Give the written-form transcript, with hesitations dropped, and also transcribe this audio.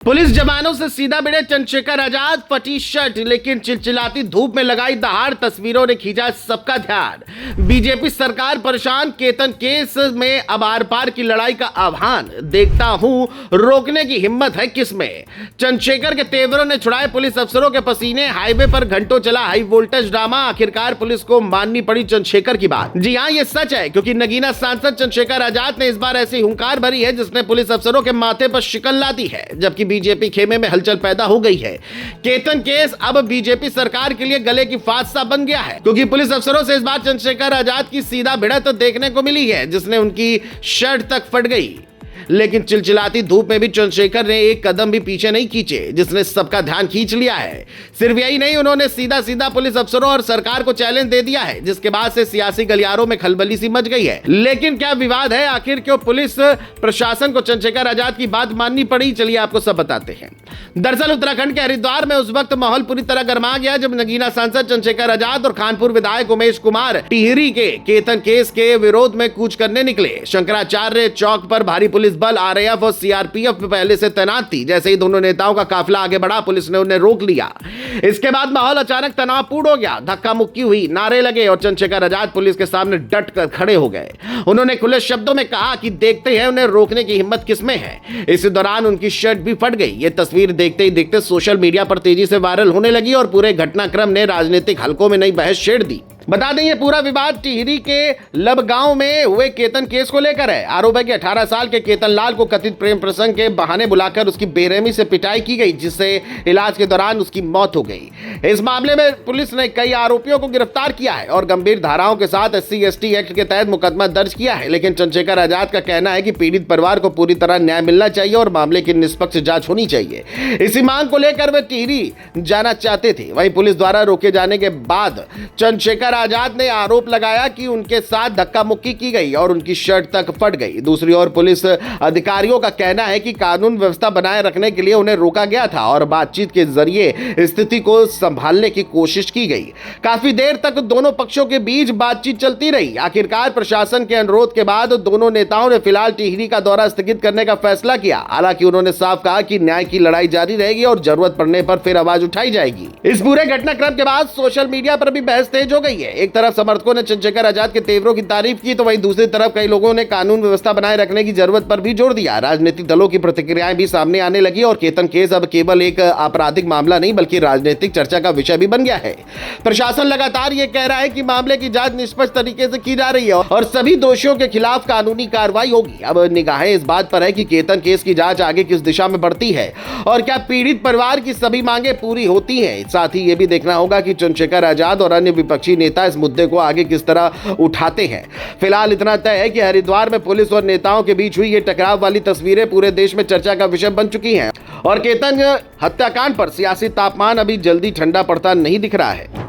Police जवानों से सीधा भिड़े चंद्रशेखर आजाद, फटी शर्ट लेकिन चिलचिलाती धूप में लगाई दहाड़ तस्वीरों ने खींचा सबका ध्यान। बीजेपी सरकार परेशान, केतन केस में अब आर पार की लड़ाई का आह्वान, देखता हूं रोकने की हिम्मत है किसमें। चंद्रशेखर के तेवरों ने छुड़ाए पुलिस अफसरों के पसीने, हाईवे पर घंटों चला हाई वोल्टेज ड्रामा, आखिरकार पुलिस को माननी पड़ी चंद्रशेखर की बात। जी हां, ये सच है, क्योंकि नगीना सांसद चंद्रशेखर आजाद ने इस बार ऐसी हुंकार भरी है जिसने पुलिस अफसरों के माथे पर शिकन ला दी है, जबकि बीजेपी खेमे में हलचल पैदा हो गई है। केतन केस अब बीजेपी सरकार के लिए गले की फांस सा बन गया है, क्योंकि पुलिस अफसरों से इस बार चंद्रशेखर आजाद की सीधा भिड़ंत देखने को मिली है, जिसने उनकी शर्ट तक फट गई। लेकिन चिलचिलाती धूप में भी चंद्रशेखर ने एक कदम भी पीछे नहीं खींचे, जिसने सबका ध्यान खींच लिया है। सिर्फ यही नहीं, उन्होंने सीधा सीधा पुलिस अफसरों और सरकार को चैलेंज दे दिया है, जिसके बाद से सियासी गलियारों में खलबली सी मच गई है। लेकिन क्या विवाद है, आखिर क्यों पुलिस प्रशासन को चंद्रशेखर आजाद की बात माननी पड़ी, चलिए आपको सब बताते हैं। दरअसल उत्तराखंड के हरिद्वार में उस वक्त माहौल पूरी तरह गर्मा गया जब नगीना सांसद चंद्रशेखर आजाद और खानपुर विधायक उमेश कुमार टिहरी के केतन केस के विरोध में कूच करने निकले। शंकराचार्य चौक पर भारी पुलिस बल, आरएएफ और सीआरपीएफ पहले से तैनात थी। जैसे ही दोनों नेताओं का काफिला आगे बढ़ा, पुलिस ने उन्हें रोक लिया। इसके बाद माहौल अचानक तनावपूर्ण हो गया, धक्का मुक्की हुई, नारे लगे और चंद्रशेखर आजाद पुलिस के सामने डट कर खड़े हो गए। उन्होंने खुले शब्दों में कहा कि देखते हैं उन्हें रोकने की हिम्मत किसमें है। इसी दौरान उनकी शर्ट भी फट गई। ये तस्वीर देखते ही देखते सोशल मीडिया पर तेजी से वायरल होने लगी और पूरे घटनाक्रम ने राजनीतिक हलकों में नई बहस छेड़ दी। बता दें, ये पूरा विवाद टिहरी के लबगांव में हुए केतन केस को लेकर है। आरोप है कि 18 साल के केतन लाल को कथित प्रेम प्रसंग के बहाने बुलाकर उसकी बेरहमी से पिटाई की गई, जिससे इलाज के दौरान उसकी मौत हो गई। इस मामले में पुलिस ने कई आरोपियों को गिरफ्तार किया है और गंभीर धाराओं के साथ SC/ST एक्ट के तहत मुकदमा दर्ज किया है। लेकिन चंद्रशेखर आजाद का कहना है कि पीड़ित परिवार को पूरी तरह न्याय मिलना चाहिए और मामले की निष्पक्ष जांच होनी चाहिए। इसी मांग को लेकर वे टिहरी जाना चाहते थे। वहीं पुलिस द्वारा रोके जाने के बाद चंद्रशेखर आजाद ने आरोप लगाया कि उनके साथ धक्का मुक्की की गई और उनकी शर्ट तक फट गई। दूसरी ओर पुलिस अधिकारियों का कहना है कि कानून व्यवस्था बनाए रखने के लिए उन्हें रोका गया था और बातचीत के जरिए स्थिति को संभालने की कोशिश की गई। काफी देर तक दोनों पक्षों के बीच बातचीत चलती रही। आखिरकार प्रशासन के अनुरोध के बाद दोनों नेताओं ने फिलहाल टिहरी का दौरा स्थगित करने का फैसला किया। हालांकि उन्होंने साफ कहा कि न्याय की लड़ाई जारी रहेगी और जरूरत पड़ने पर फिर आवाज उठाई जाएगी। इस पूरे घटनाक्रम के बाद सोशल मीडिया पर भी बहस तेज हो गई है। एक तरफ समर्थकों ने चंद्रशेखर आजाद के तेवरों की तारीफ की, तो वहीं दूसरी तरफ कई लोगों ने कानून व्यवस्था बनाए रखने की जरूरत पर भी जोर दिया। राजनीतिक दलों की प्रतिक्रियाएं भी सामने आने लगी और केतन केस अब केवल एक आपराधिक मामला नहीं बल्कि राजनीतिक चर्चा का विषय भी बन गया है। प्रशासन लगातार ये कह रहा है कि मामले की जांच निष्पक्ष तरीके से की जा रही है और सभी दोषियों के खिलाफ कानूनी कार्रवाई होगी। अब निगाहें इस बात पर है कि केतन केस की जांच आगे किस दिशा में बढ़ती है और क्या पीड़ित परिवार की सभी मांगे पूरी होती हैं। साथ ही ये भी देखना होगा कि चंद्रशेखर आजाद और अन्य विपक्षी नेता इस मुद्दे को आगे किस तरह उठाते हैं। फिलहाल इतना तय है कि हरिद्वार में पुलिस और नेताओं के बीच हुई ये टकराव वाली तस्वीरें पूरे देश में चर्चा का विषय बन चुकी हैं और केतन हत्याकांड पर सियासी तापमान अभी जल्दी ठंडा पड़ता नहीं दिख रहा है।